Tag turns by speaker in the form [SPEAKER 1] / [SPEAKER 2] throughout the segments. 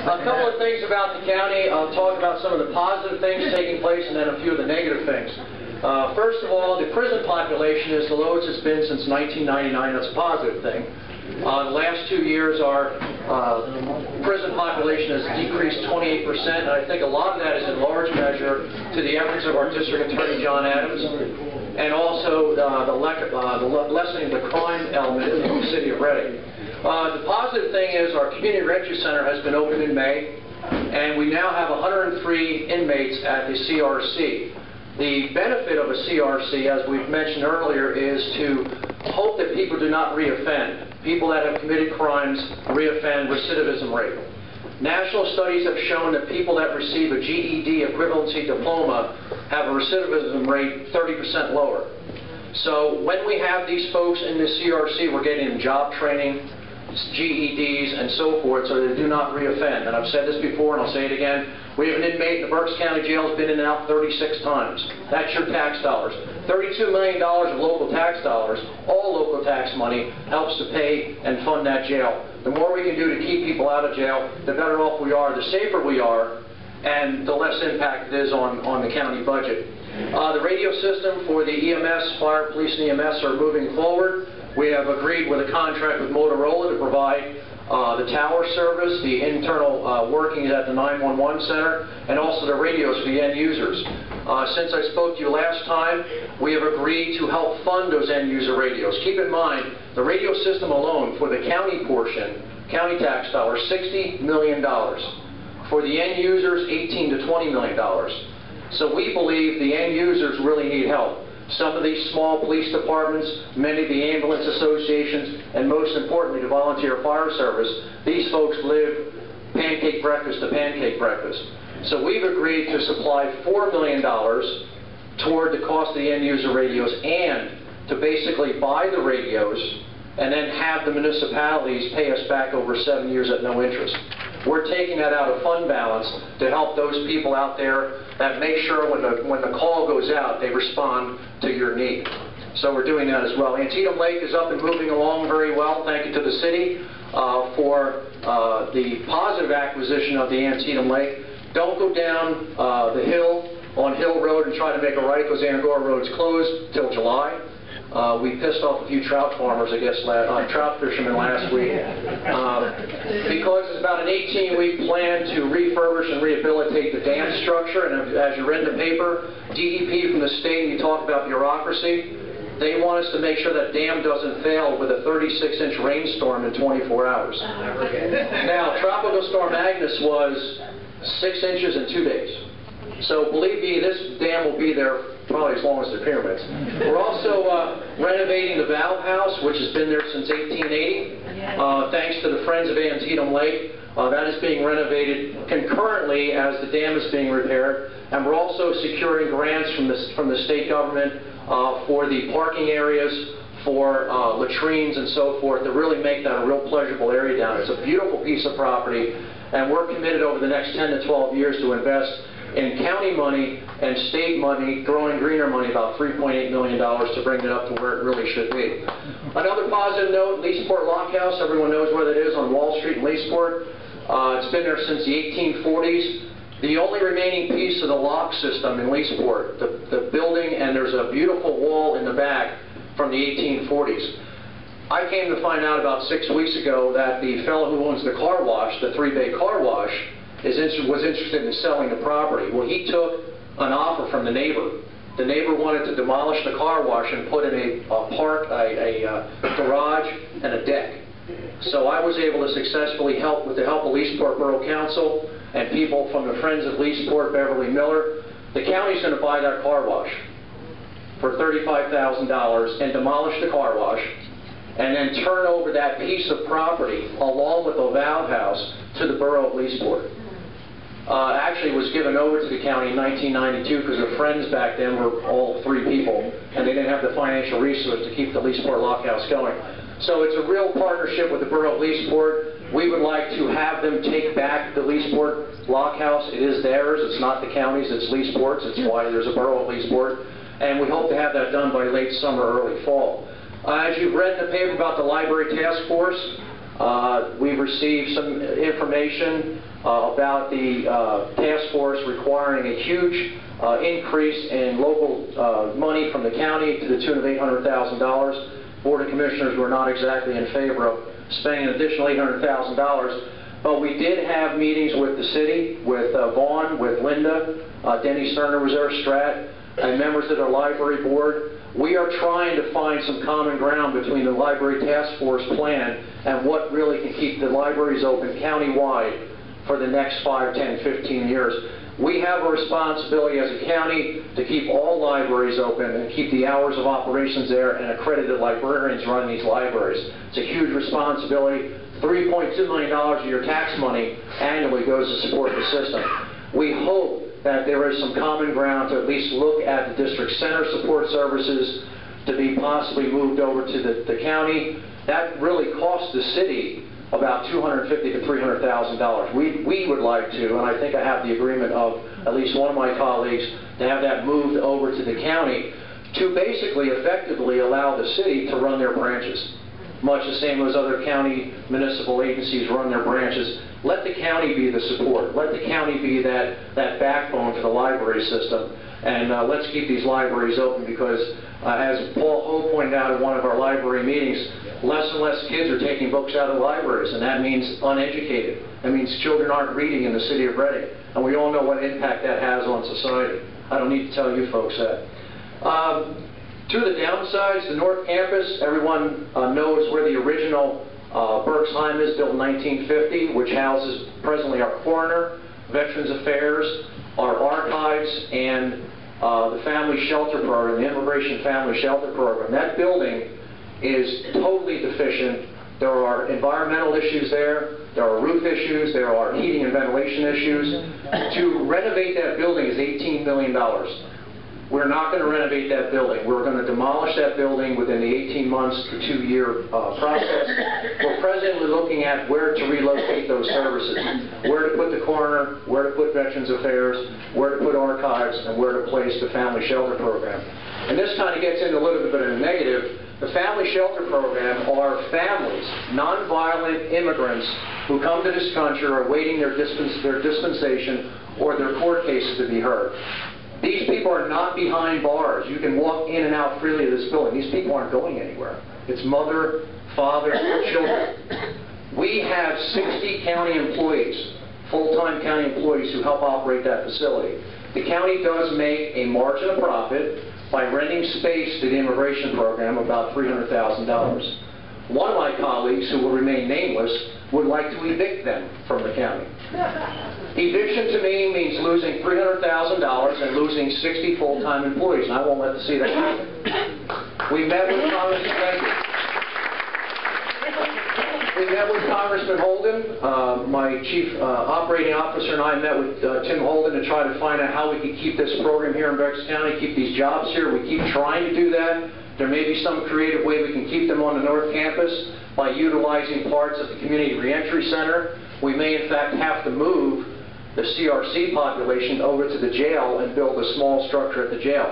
[SPEAKER 1] A couple of things about the county. I'll talk about some of the positive things taking place and then a few of the negative things. First of all, the prison population is the lowest it's been since 1999. That's a positive thing. The last 2 years, our prison population has decreased 28%, and I think a lot of that is in large measure to the efforts of our District Attorney, John Adams, and also the lessening of the crime element in the city of Reading. The positive thing is our Community Reentry Center has been opened in May, and we now have 103 inmates at the CRC. The benefit of a CRC, as we've mentioned earlier, is to hope that people do not reoffend. People that have committed crimes reoffend, recidivism rate. National studies have shown that people that receive a GED equivalency diploma have a recidivism rate 30% lower. So when we have these folks in the CRC, we're getting them job training, GEDs, and so forth, so they do not reoffend. And I've said this before, and I'll say it again. We have an inmate in the Berks County Jail who's been in and out 36 times. That's your tax dollars. $32 million of local tax dollars, all local tax money, helps to pay and fund that jail. The more we can do to keep people out of jail, the better off we are, the safer we are, and the less impact it is on the county budget. The radio system for the EMS, fire, police, and EMS are moving forward. We have agreed with a contract with Motorola to provide the tower service, the internal workings at the 911 center, and also the radios for the end users. Since I spoke to you last time, we have agreed to help fund those end user radios. Keep in mind, the radio system alone for the county portion, county tax dollars, $60 million. For the end users, $18 to $20 million. So we believe the end users really need help. Some of these small police departments, many of the ambulance associations, and most importantly the volunteer fire service, these folks live pancake breakfast to pancake breakfast. So we've agreed to supply $4 million toward the cost of the end user radios and to basically buy the radios and then have the municipalities pay us back over 7 years at no interest. We're taking that out of fund balance to help those people out there that make sure when the call goes out, they respond to your need. So we're doing that as well. Antietam Lake is up and moving along very well. Thank you to the city for the positive acquisition of the Antietam Lake. Don't go down the hill on Hill Road and try to make a right because Angora Road's closed till July. We pissed off a few trout farmers, I guess, trout fishermen last week, because it's about an 18-week plan to refurbish and rehabilitate the dam structure. And as you read in the paper, DEP from the state, and you talk about bureaucracy, they want us to make sure that dam doesn't fail with a 36-inch rainstorm in 24 hours. Now, Tropical Storm Agnes was 6 inches in 2 days. So believe me, this dam will be there probably as long as the pyramids. We're also renovating the Valve House, which has been there since 1880, thanks to the Friends of Antietam Lake. That is being renovated concurrently as the dam is being repaired. And we're also securing grants from the state government for the parking areas, for latrines and so forth, to really make that a real pleasurable area down there. It's a beautiful piece of property, and we're committed over the next 10 to 12 years to invest in county money and state money, growing greener money, about $3.8 million to bring it up to where it really should be. Another positive note, Leesport Lock House, everyone knows where that is on Wall Street in Leesport. It's been there since the 1840s. The only remaining piece of the lock system in Leesport, the building, and there's a beautiful wall in the back from the 1840s. I came to find out about 6 weeks ago that the fellow who owns the car wash, the 3-bay car wash, was interested in selling the property. Well, he took an offer from the neighbor. The neighbor wanted to demolish the car wash and put in a garage and a deck. So I was able to successfully help, with the help of Leesport Borough Council and people from the Friends of Leesport, Beverly Miller. The county's going to buy that car wash for $35,000 and demolish the car wash, and then turn over that piece of property along with the Valve House to the borough of Leesport. Actually was given over to the county in 1992 because the Friends back then were all 3 people, and they didn't have the financial resources to keep the Leesport Lock House going. So it's a real partnership with the borough of Leesport. We would like to have them take back the Leesport Lock House. It is theirs. It's not the county's. It's Leesport's. It's why there's a borough of Leesport. And we hope to have that done by late summer, early fall. As you've read in the paper about the Library Task Force, We've received some information about the task force requiring a huge increase in local money from the county to the tune of $800,000. Board of Commissioners were not exactly in favor of spending an additional $800,000, but we did have meetings with the city, with Vaughn, with Linda, Denny Cerner was there, Strat, and members of the library board. We are trying to find some common ground between the library task force plan and what really can keep the libraries open countywide for the next 5, 10, 15 years. We have a responsibility as a county to keep all libraries open and keep the hours of operations there and accredited librarians running these libraries. It's a huge responsibility. $3.2 million of your tax money annually goes to support the system. We hope that there is some common ground to at least look at the district center support services to be possibly moved over to the county. That really costs the city about $250,000 to $300,000. We would like to, and I think I have the agreement of at least one of my colleagues, to have that moved over to the county to basically effectively allow the city to run their branches, much the same as other county municipal agencies run their branches. Let the county be the support. Let the county be that backbone for the library system. And let's keep these libraries open because, as Paul Ho pointed out at one of our library meetings, less and less kids are taking books out of the libraries, and that means uneducated. That means children aren't reading in the city of Reading. And we all know what impact that has on society. I don't need to tell you folks that. Two of the downsides, the North Campus, everyone knows where the original Berks Heim is, built in 1950, which houses presently our coroner, Veterans Affairs, our archives, and the Family Shelter Program, the Immigration Family Shelter Program. That building is totally deficient. There are environmental issues there. There are roof issues. There are heating and ventilation issues. To renovate that building is $18 million. We're not going to renovate that building. We're going to demolish that building within the 18 months to 2-year process. We're presently looking at where to relocate those services, where to put the coroner, where to put Veterans Affairs, where to put archives, and where to place the Family Shelter Program. And this kind of gets into a little bit of a negative. The Family Shelter Program are families, nonviolent immigrants who come to this country are awaiting their dispensation or their court cases to be heard. These people are not behind bars. You can walk in and out freely of this building. These people aren't going anywhere. It's mother, father, children. We have 60 county employees, full-time county employees who help operate that facility. The county does make a margin of profit by renting space to the immigration program, about $300,000. One of my colleagues, who will remain nameless, would like to evict them from the county. Eviction to me means losing $300,000 and losing 60 full-time employees, and I won't let to see that happen. We met with Congressman, thank you. We met with Congressman Holden. My chief operating officer and I met with Tim Holden to try to find out how we could keep this program here in Berks County, keep these jobs here. We keep trying to do that. There may be some creative way we can keep them on the North Campus by utilizing parts of the Community Reentry Center. We may, in fact, have to move the CRC population over to the jail and build a small structure at the jail.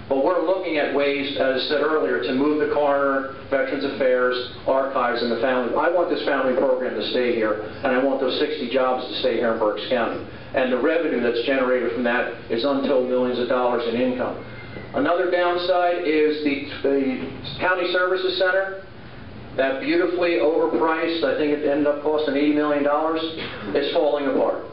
[SPEAKER 1] But we're looking at ways, as I said earlier, to move the coroner, Veterans Affairs, archives, and the family. I want this family program to stay here, and I want those 60 jobs to stay here in Berks County. And the revenue that's generated from that is untold millions of dollars in income. Another downside is the County Services Center. That beautifully overpriced, I think it ended up costing $80 million, is falling apart.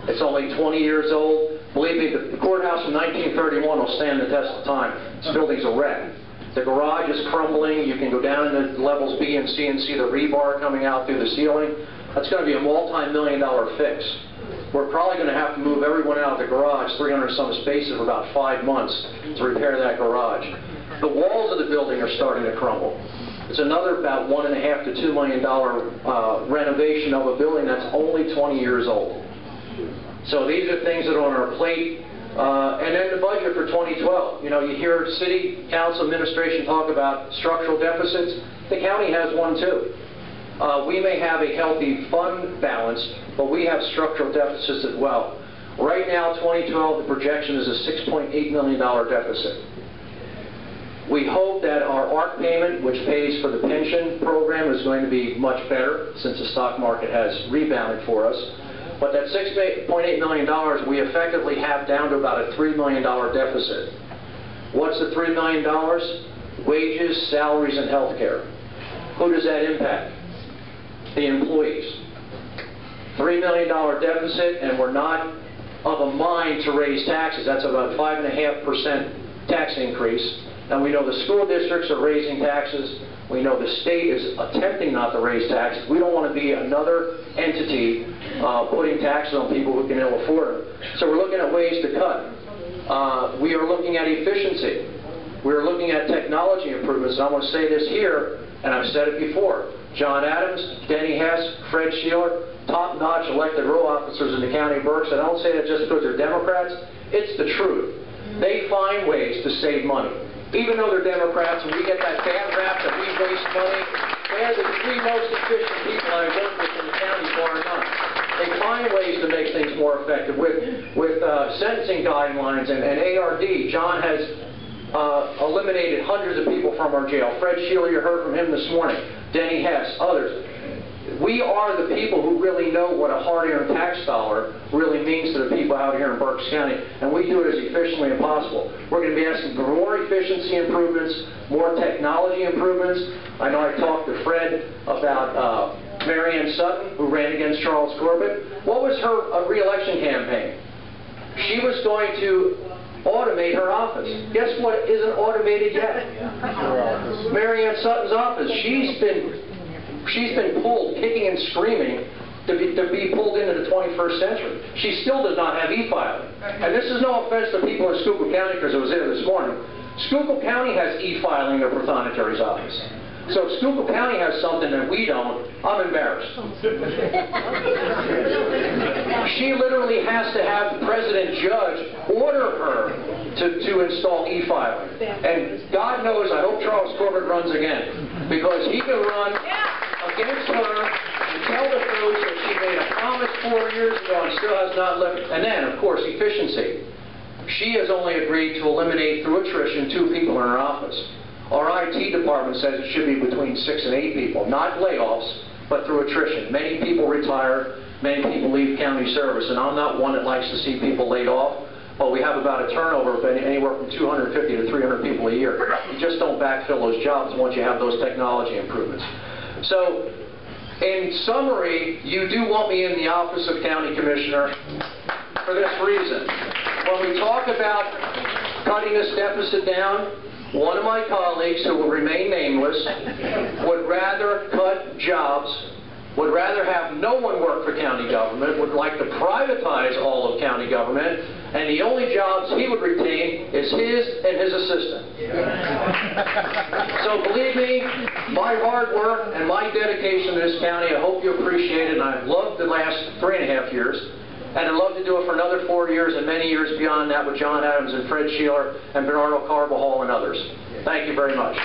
[SPEAKER 1] It's only 20 years old. Believe me, the courthouse from 1931 will stand the test of time. This building's a wreck. The garage is crumbling. You can go down into levels B and C and see the rebar coming out through the ceiling. That's going to be a multi-million-dollar fix. We're probably going to have to move everyone out of the garage, 300-some spaces, for about 5 months to repair that garage. The walls of the building are starting to crumble. It's another about $1.5 to $2 million renovation of a building that's only 20 years old. So these are things that are on our plate. And then the budget for 2012. You know, you hear city council administration talk about structural deficits. The county has one too. We may have a healthy fund balance, but we have structural deficits as well. Right now, 2012, the projection is a $6.8 million deficit. We hope that our ARC payment, which pays for the pension program, is going to be much better since the stock market has rebounded for us. But that $6.8 million, we effectively have down to about a $3 million deficit. What's the $3 million? Wages, salaries, and health care. Who does that impact? The employees. $3 million deficit, and we're not of a mind to raise taxes. That's about 5.5% tax increase. And we know the school districts are raising taxes. We know the state is attempting not to raise taxes. We don't want to be another entity putting taxes on people who can ill afford them. So we're looking at ways to cut. We are looking at efficiency. We're looking at technology improvements. And I want to say this here, and I've said it before. John Adams, Denny Hess, Fred Sheeler, top-notch elected row officers in the county of Berks. And I don't say that just because they're Democrats. It's the truth. They find ways to save money. Even though they're Democrats and we get that bad rap that we waste money, they're the three most efficient people I work with in the county, bar none. They find ways to make things more effective with sentencing guidelines and ARD. John has eliminated hundreds of people from our jail. Fred Sheeler, you heard from him this morning. Denny Hess, others. We are the people who really know what a hard-earned tax dollar really means to the people out here in Berks County, and we do it as efficiently as possible. We're going to be asking for more efficiency improvements, more technology improvements. I know I talked to Fred about Mary Ann Sutton, who ran against Charles Corbett. What was her re-election campaign? She was going to automate her office. Guess what isn't automated yet? Mary Ann Sutton's office. She's been pulled, kicking and screaming, to be pulled into the 21st century. She still does not have e-filing. And this is no offense to people in Schuylkill County, because I was there this morning. Schuylkill County has e-filing their Prothonotary office. So if Schuylkill County has something that we don't, I'm embarrassed. She literally has to have the President Judge order her to install e-filing. And God knows, I hope Charles Corbett runs again, because he can run against her and tell the folks that she made a promise 4 years ago and still has not lived. And then, of course, efficiency. She has only agreed to eliminate, through attrition, 2 people in her office. Our IT department says it should be between 6 and 8 people, not layoffs, but through attrition. Many people retire, many people leave county service, and I'm not one that likes to see people laid off, but we have about a turnover of anywhere from 250 to 300 people a year. You just don't backfill those jobs once you have those technology improvements. So, in summary, you do want me in the office of County Commissioner for this reason. When we talk about cutting this deficit down, one of my colleagues, who will remain nameless, would rather cut jobs, would rather have no one work for county government, would like to privatize all of county government, and the only jobs he would retain is his and his assistant. So believe me, my hard work and my dedication to this county, I hope you appreciate it, and I've loved the last 3.5 years. And I'd love to do it for another 4 years and many years beyond that with John Adams and Fred Sheeler and Bernardo Carbajal and others. Thank you very much.